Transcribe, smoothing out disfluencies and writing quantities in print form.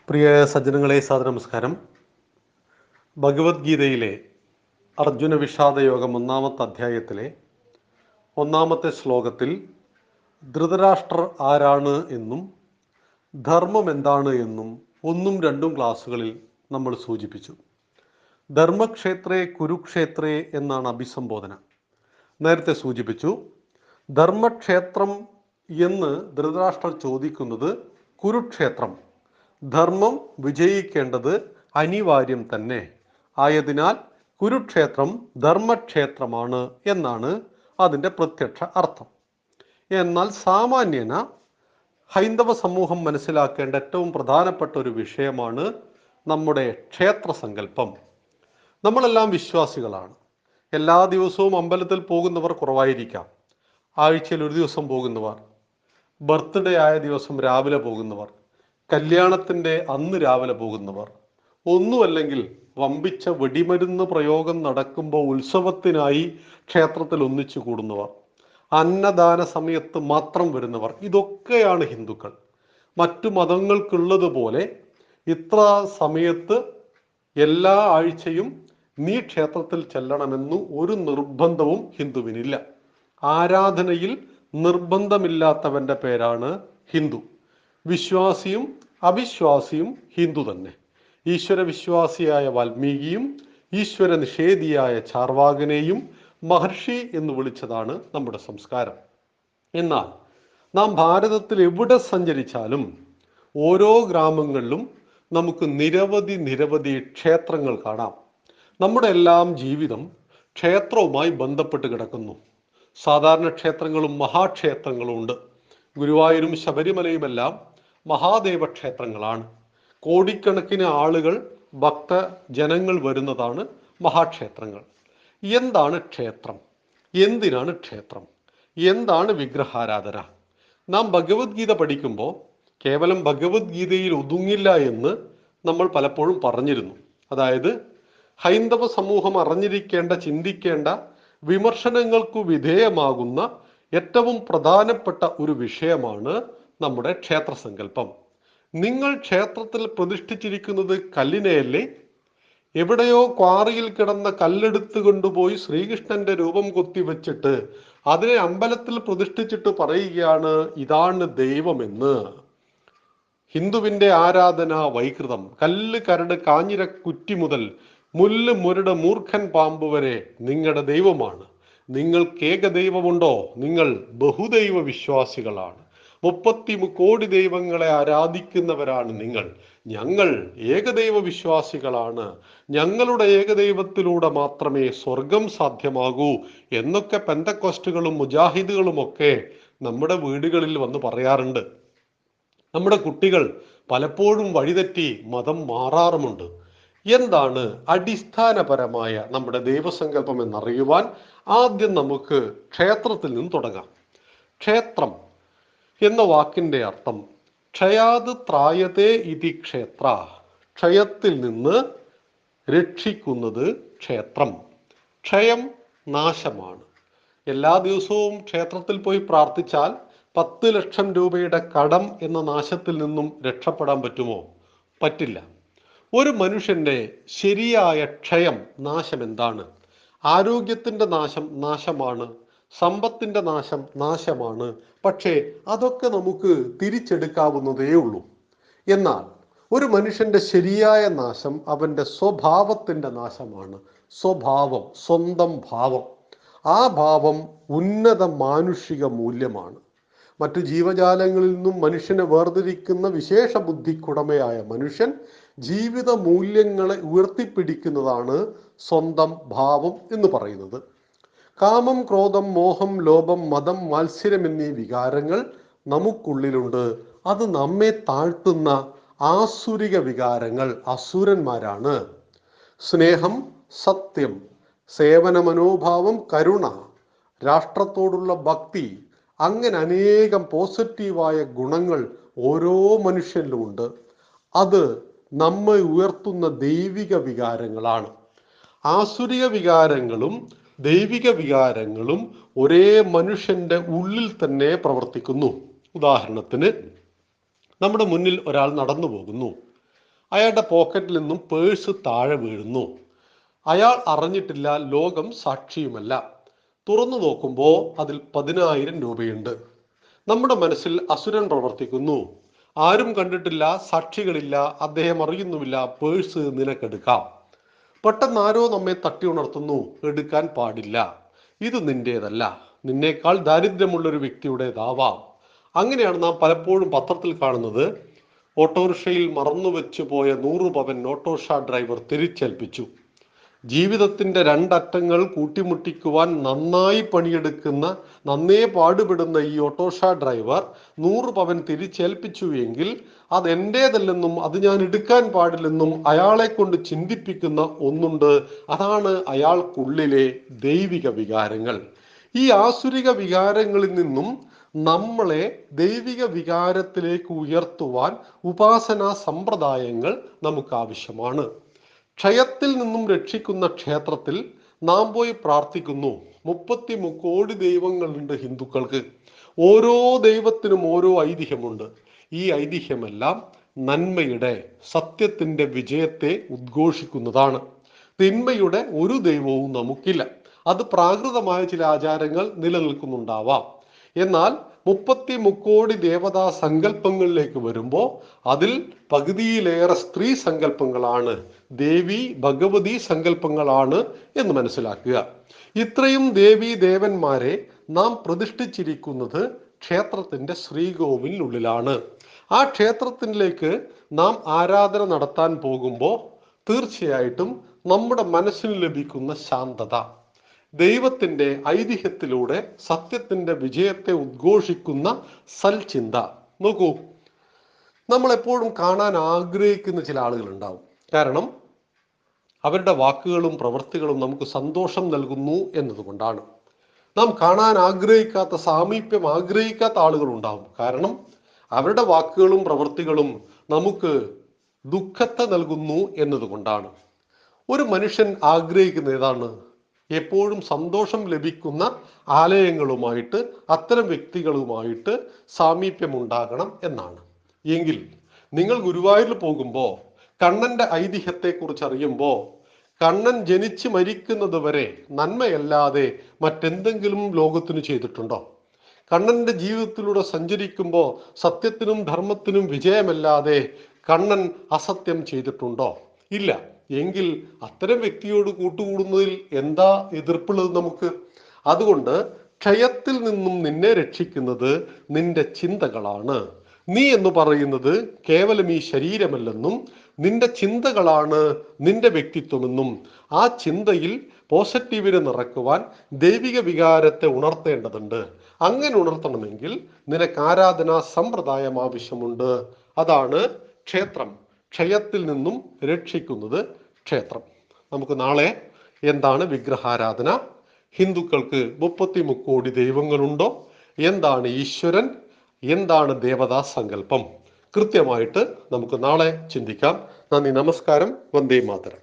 പ്രിയ സജ്ജനങ്ങളെ, നമസ്കാരം. ഭഗവത്ഗീതയിലെ അർജുന വിഷാദ യോഗം 1-ാമത്തെ അധ്യായത്തിലെ 1-ാമത്തെ ശ്ലോകത്തിൽ ധൃതരാഷ്ട്രർ ആരാണ് എന്നും ധർമ്മം എന്താണ് എന്നും 1-2 ക്ലാസ്സുകളിൽ നമ്മൾ സൂചിപ്പിച്ചു. ധർമ്മക്ഷേത്രേ കുരുക്ഷേത്രേ എന്നാണ് അഭിസംബോധന. നേരത്തെ സൂചിപ്പിച്ചു, ധർമ്മക്ഷേത്രം എന്ന് ധൃതരാഷ്ട്രർ ചോദിക്കുന്നത് കുരുക്ഷേത്രം, ധർമ്മം വിജയിക്കേണ്ടത് അനിവാര്യം തന്നെ ആയതിനാൽ കുരുക്ഷേത്രം ധർമ്മക്ഷേത്രമാണ് എന്നാണ് അതിൻ്റെ പ്രത്യക്ഷ അർത്ഥം. എന്നാൽ സാമാന്യന ഹൈന്ദവ സമൂഹം മനസ്സിലാക്കേണ്ട ഏറ്റവും പ്രധാനപ്പെട്ട ഒരു വിഷയമാണ് നമ്മുടെ ക്ഷേത്രസങ്കല്പം. നമ്മളെല്ലാം വിശ്വാസികളാണ്. എല്ലാ ദിവസവും അമ്പലത്തിൽ പോകുന്നവർ കുറവായിരിക്കാം. ആഴ്ചയിൽ ഒരു ദിവസം പോകുന്നവർ, ബർത്ത്ഡേ ആയ ദിവസം രാവിലെ പോകുന്നവർ, കല്യാണത്തിൻ്റെ അന്ന് രാവിലെ പോകുന്നവർ, ഒന്നുമല്ലെങ്കിൽ വമ്പിച്ച വെടിമരുന്ന് പ്രയോഗം നടക്കുമ്പോൾ ഉത്സവത്തിനായി ക്ഷേത്രത്തിൽ ഒന്നിച്ചു കൂടുന്നവർ, അന്നദാന സമയത്ത് മാത്രം വരുന്നവർ, ഇതൊക്കെയാണ് ഹിന്ദുക്കൾ. മറ്റു മതങ്ങൾക്കുള്ളതുപോലെ ഇത്ര സമയത്ത് എല്ലാ ആഴ്ചയും നീ ക്ഷേത്രത്തിൽ ചെല്ലണമെന്നു ഒരു നിർബന്ധവും ഹിന്ദുവിനില്ല. ആരാധനയിൽ നിർബന്ധമില്ലാത്തവൻ്റെ പേരാണ് ഹിന്ദു. വിശ്വാസിയും അവിശ്വാസിയും ഹിന്ദു തന്നെ. ഈശ്വര വിശ്വാസിയായ വാൽമീകിയും ഈശ്വര നിഷേധിയായ ചാർവാകനെയും മഹർഷി എന്ന് വിളിച്ചതാണ് നമ്മുടെ സംസ്കാരം. എന്നാൽ നാം ഭാരതത്തിൽ എവിടെ സഞ്ചരിച്ചാലും ഓരോ ഗ്രാമങ്ങളിലും നമുക്ക് നിരവധി ക്ഷേത്രങ്ങൾ കാണാം. നമ്മുടെ എല്ലാം ജീവിതം ക്ഷേത്രവുമായി ബന്ധപ്പെട്ട് കിടക്കുന്നു. സാധാരണ ക്ഷേത്രങ്ങളും മഹാക്ഷേത്രങ്ങളും ഉണ്ട്. ഗുരുവായൂരും ശബരിമലയുമെല്ലാം മഹാദേവ ക്ഷേത്രങ്ങളാണ്. കോടിക്കണക്കിന് ആളുകൾ, ഭക്തജനങ്ങൾ വരുന്നതാണ് മഹാക്ഷേത്രങ്ങൾ. എന്താണ് ക്ഷേത്രം? എന്തിനാണ് ക്ഷേത്രം? എന്താണ് വിഗ്രഹാരാധന? നാം ഭഗവത്ഗീത പഠിക്കുമ്പോൾ കേവലം ഭഗവത്ഗീതയിൽ ഒതുങ്ങില്ല എന്ന് നമ്മൾ പലപ്പോഴും പറഞ്ഞിരുന്നു. അതായത് ഹൈന്ദവ സമൂഹം അറിഞ്ഞിരിക്കേണ്ട, ചിന്തിക്കേണ്ട, വിമർശനങ്ങൾക്കു വിധേയമാകുന്ന ഏറ്റവും പ്രധാനപ്പെട്ട ഒരു വിഷയമാണ് നമ്മുടെ ക്ഷേത്രസങ്കല്പം. നിങ്ങൾ ക്ഷേത്രത്തിൽ പ്രതിഷ്ഠിച്ചിരിക്കുന്നത് കല്ലിനെയല്ലേ? എവിടെയോ ക്വാറിയിൽ കിടന്ന കല്ലെടുത്ത് കൊണ്ടുപോയി ശ്രീകൃഷ്ണന്റെ രൂപം കൊത്തിവെച്ചിട്ട് അതിനെ അമ്പലത്തിൽ പ്രതിഷ്ഠിച്ചിട്ട് പറയുകയാണ് ഇതാണ് ദൈവമെന്ന്. ഹിന്ദുവിന്റെ ആരാധന വൈകൃതം. കല്ല്, കരട്, കാഞ്ഞിര കുറ്റി മുതൽ മുല്ല്, മുരട്, മൂർഖൻ പാമ്പ് വരെ നിങ്ങളുടെ ദൈവമാണ്. നിങ്ങൾക്ക് ഏകദൈവമുണ്ടോ? നിങ്ങൾ ബഹുദൈവ വിശ്വാസികളാണ്. 30 കോടി ദൈവങ്ങളെ ആരാധിക്കുന്നവരാണ് നിങ്ങൾ. ഞങ്ങൾ ഏകദൈവ വിശ്വാസികളാണ്. ഞങ്ങളുടെ ഏകദൈവത്തിലൂടെ മാത്രമേ സ്വർഗം സാധ്യമാകൂ എന്നൊക്കെ പെന്തക്കോസ്റ്റുകളും മുജാഹിദുകളും ഒക്കെ നമ്മുടെ വീടുകളിൽ വന്ന് പറയാറുണ്ട്. നമ്മുടെ കുട്ടികൾ പലപ്പോഴും വഴിതെറ്റി മതം മാറാറുമുണ്ട്. എന്താണ് അടിസ്ഥാനപരമായ നമ്മുടെ ദൈവസങ്കല്പം എന്നറിയുവാൻ ആദ്യം നമുക്ക് ക്ഷേത്രത്തിൽ നിന്ന് തുടങ്ങാം. ക്ഷേത്രം എന്ന വാക്കിന്റെ അർത്ഥം ക്ഷയാത് ത്രായതേ ഇതി ക്ഷേത്ര. ക്ഷയത്തിൽ നിന്ന് രക്ഷിക്കുന്നത് ക്ഷേത്രം. ക്ഷയം നാശമാണ്. എല്ലാ ദിവസവും ക്ഷേത്രത്തിൽ പോയി പ്രാർത്ഥിച്ചാൽ 10 ലക്ഷം രൂപയുടെ കടം എന്ന നാശത്തിൽ നിന്നും രക്ഷപ്പെടാൻ പറ്റുമോ? പറ്റില്ല. ഒരു മനുഷ്യന്റെ ശരിയായ ക്ഷയം, നാശം എന്താണ്? ആരോഗ്യത്തിന്റെ നാശമാണ്, സമ്പത്തിന്റെ നാശമാണ്. പക്ഷേ അതൊക്കെ നമുക്ക് തിരിച്ചെടുക്കാവുന്നതേ ഉള്ളൂ. എന്നാൽ ഒരു മനുഷ്യന്റെ ശരിയായ നാശം അവന്റെ സ്വഭാവത്തിന്റെ നാശമാണ്. സ്വഭാവം, സ്വന്തം ഭാവം. ആ ഭാവം ഉന്നത മാനുഷിക മൂല്യമാണ്. മറ്റു ജീവജാലങ്ങളിൽ നിന്നും മനുഷ്യനെ വേർതിരിക്കുന്ന വിശേഷ ബുദ്ധിക്കുടമയായ മനുഷ്യൻ ജീവിത മൂല്യങ്ങളെ ഉയർത്തിപ്പിടിക്കുന്നതാണ് സ്വന്തം ഭാവം എന്ന് പറയുന്നത്. കാമം, ക്രോധം, മോഹം, ലോഭം, മതം, മാത്സര്യം എന്നീ വികാരങ്ങൾ നമുക്കുള്ളിലുണ്ട്. അത് നമ്മെ താഴ്ത്തുന്ന ആസുരിക വികാരങ്ങൾ. അസുരന്മാരാണ്. സ്നേഹം, സത്യം, സേവന മനോഭാവം, കരുണ, രാഷ്ട്രത്തോടുള്ള ഭക്തി, അങ്ങനെ അനേകം പോസിറ്റീവായ ഗുണങ്ങൾ ഓരോ മനുഷ്യനിലുമുണ്ട്. അത് നമ്മെ ഉയർത്തുന്ന ദൈവിക വികാരങ്ങളാണ്. ആസുരിക വികാരങ്ങളും ദൈവിക വികാരങ്ങളും ഒരേ മനുഷ്യന്റെ ഉള്ളിൽ തന്നെ പ്രവർത്തിക്കുന്നു. ഉദാഹരണത്തിന്, നമ്മുടെ മുന്നിൽ ഒരാൾ നടന്നു പോകുന്നു. അയാളുടെ പോക്കറ്റിൽ നിന്നും പേഴ്സ് താഴെ വീഴുന്നു. അയാൾ അറിഞ്ഞിട്ടില്ല, ലോകം സാക്ഷിയുമല്ല. തുറന്നു നോക്കുമ്പോൾ അതിൽ 10,000 രൂപയുണ്ട്. നമ്മുടെ മനസ്സിൽ അസുരൻ പ്രവർത്തിക്കുന്നു. ആരും കണ്ടിട്ടില്ല, സാക്ഷികളില്ല, അദ്ദേഹം അറിയുന്നുമില്ല, പേഴ്സ് നിനക്കെടുക്കാം. പെട്ടെന്ന് ആരോ നമ്മെ തട്ടി ഉണർത്തുന്നു, എടുക്കാൻ പാടില്ല, ഇത് നിന്റേതല്ല, നിന്നേക്കാൾ ദാരിദ്ര്യമുള്ളൊരു വ്യക്തിയുടേതാവാം. അങ്ങനെയാണ് നാം പലപ്പോഴും പത്രത്തിൽ കാണുന്നത്. ഓട്ടോറിക്ഷയിൽ മറന്നുവെച്ചു പോയ 100 പവൻ ഓട്ടോറിക്ഷ ഡ്രൈവർ തിരിച്ചേൽപ്പിച്ചു. ജീവിതത്തിന്റെ രണ്ടറ്റങ്ങൾ കൂട്ടിമുട്ടിക്കുവാൻ നന്നായി പണിയെടുക്കുന്ന, നന്നേ പാടുപെടുന്ന ഈ ഓട്ടോറിക്ഷ ഡ്രൈവർ 100 പവൻ തിരിച്ചേൽപ്പിച്ചു എങ്കിൽ അത് എന്റേതല്ലെന്നും അത് ഞാൻ എടുക്കാൻ പാടില്ലെന്നും അയാളെ കൊണ്ട് ചിന്തിപ്പിക്കുന്ന ഒന്നുണ്ട്. അതാണ് അയാൾക്കുള്ളിലെ ദൈവിക വികാരങ്ങൾ. ഈ ആസുരിക വികാരങ്ങളിൽ നിന്നും നമ്മളെ ദൈവിക വികാരത്തിലേക്ക് ഉയർത്തുവാൻ ഉപാസനാ സമ്പ്രദായങ്ങൾ നമുക്ക് ആവശ്യമാണ്. ക്ഷയത്തിൽ നിന്നും രക്ഷിക്കുന്ന ക്ഷേത്രത്തിൽ നാം പോയി പ്രാർത്ഥിക്കുന്നു. 33 കോടി ദൈവങ്ങളുണ്ട് ഹിന്ദുക്കൾക്ക്. ഓരോ ദൈവത്തിനും ഓരോ ഐതിഹ്യമുണ്ട്. ഈ ഐതിഹ്യമെല്ലാം നന്മയുടെ, സത്യത്തിന്റെ വിജയത്തെ ഉദ്ഘോഷിക്കുന്നതാണ്. തിന്മയുടെ ഒരു ദൈവവും നമുക്കില്ല. അത് പ്രാകൃതമായ ചില ആചാരങ്ങൾ നിലനിൽക്കുന്നുണ്ടാവാം. എന്നാൽ 33 കോടി ദേവതാ സങ്കല്പങ്ങളിലേക്ക് വരുമ്പോൾ അതിൽ പകുതിയിലേറെ സ്ത്രീ സങ്കല്പങ്ങളാണ്, ദേവി ഭഗവതി സങ്കല്പങ്ങളാണ് എന്ന് മനസ്സിലാക്കുക. ഇത്രയും ദേവി ദേവന്മാരെ നാം പ്രതിഷ്ഠിച്ചിരിക്കുന്നത് ക്ഷേത്രത്തിന്റെ ശ്രീകോവിലിനുള്ളിലാണ്. ആ ക്ഷേത്രത്തിലേക്ക് നാം ആരാധന നടത്താൻ പോകുമ്പോൾ തീർച്ചയായിട്ടും നമ്മുടെ മനസ്സിന് ലഭിക്കുന്ന ശാന്തത, ദൈവത്തിന്റെ ഐതിഹ്യത്തിലൂടെ സത്യത്തിന്റെ വിജയത്തെ ഉദ്ഘോഷിക്കുന്ന സൽചിന്ത. നോക്കൂ, നമ്മൾ എപ്പോഴും കാണാൻ ആഗ്രഹിക്കുന്ന ചില ആളുകൾ ഉണ്ടാവും. കാരണം അവരുടെ വാക്കുകളും പ്രവൃത്തികളും നമുക്ക് സന്തോഷം നൽകുന്നു എന്നതുകൊണ്ടാണ്. നാം കാണാൻ ആഗ്രഹിക്കാത്ത, സാമീപ്യം ആഗ്രഹിക്കാത്ത ആളുകൾ ഉണ്ടാവും. കാരണം അവരുടെ വാക്കുകളും പ്രവൃത്തികളും നമുക്ക് ദുഃഖത്തെ നൽകുന്നു എന്നതുകൊണ്ടാണ്. ഒരു മനുഷ്യൻ ആഗ്രഹിക്കുന്ന ഏതാണ്? എപ്പോഴും സന്തോഷം ലഭിക്കുന്ന ആലയങ്ങളുമായിട്ട്, അത്തരം വ്യക്തികളുമായിട്ട് സാമീപ്യം ഉണ്ടാകണം എന്നാണ്. എങ്കിൽ നിങ്ങൾ ഗുരുവായൂരിൽ പോകുമ്പോൾ കണ്ണന്റെ ഐതിഹ്യത്തെക്കുറിച്ച് അറിയുമ്പോൾ, കണ്ണൻ ജനിച്ച് മരിക്കുന്നത് വരെ നന്മയല്ലാതെ മറ്റെന്തെങ്കിലും ലോകത്തിന് ചെയ്തിട്ടുണ്ടോ? കണ്ണന്റെ ജീവിതത്തിലൂടെ സഞ്ചരിക്കുമ്പോൾ സത്യത്തിനും ധർമ്മത്തിനും വിജയമല്ലാതെ കണ്ണൻ അസത്യം ചെയ്തിട്ടുണ്ടോ? ഇല്ല. എങ്കിൽ അത്തരം വ്യക്തിയോട് കൂട്ടുകൂടുന്നതിൽ എന്താ എതിർപ്പുള്ളത് നമുക്ക്? അതുകൊണ്ട് ക്ഷയത്തിൽ നിന്നും നിന്നെ രക്ഷിക്കുന്നത് നിന്റെ ചിന്തകളാണ്. നീ എന്ന് പറയുന്നത് കേവലം ഈ ശരീരമല്ലെന്നും നിന്റെ ചിന്തകളാണ് നിന്റെ വ്യക്തിത്വമെന്നും, ആ ചിന്തയിൽ പോസിറ്റീവിനെ നിറക്കുവാൻ ദൈവിക വികാരത്തെ ഉണർത്തേണ്ടതുണ്ട്. അങ്ങനെ ഉണർത്തണമെങ്കിൽ നിനക്ക് ആരാധനാ സമ്പ്രദായം ആവശ്യമുണ്ട്. അതാണ് ക്ഷേത്രം. ക്ഷയത്തിൽ നിന്നും രക്ഷിക്കുന്നത് ക്ഷേത്രം. നമുക്ക് നാളെ എന്താണ് വിഗ്രഹാരാധന? ഹിന്ദുക്കൾക്ക് 33 കോടി ദൈവങ്ങളുണ്ടോ? എന്താണ് ഈശ്വരൻ? എന്താണ് ദേവതാ സങ്കല്പം? കൃത്യമായിട്ട് നമുക്ക് നാളെ ചിന്തിക്കാം. നന്ദി, നമസ്കാരം. വന്ദേ മാതരം.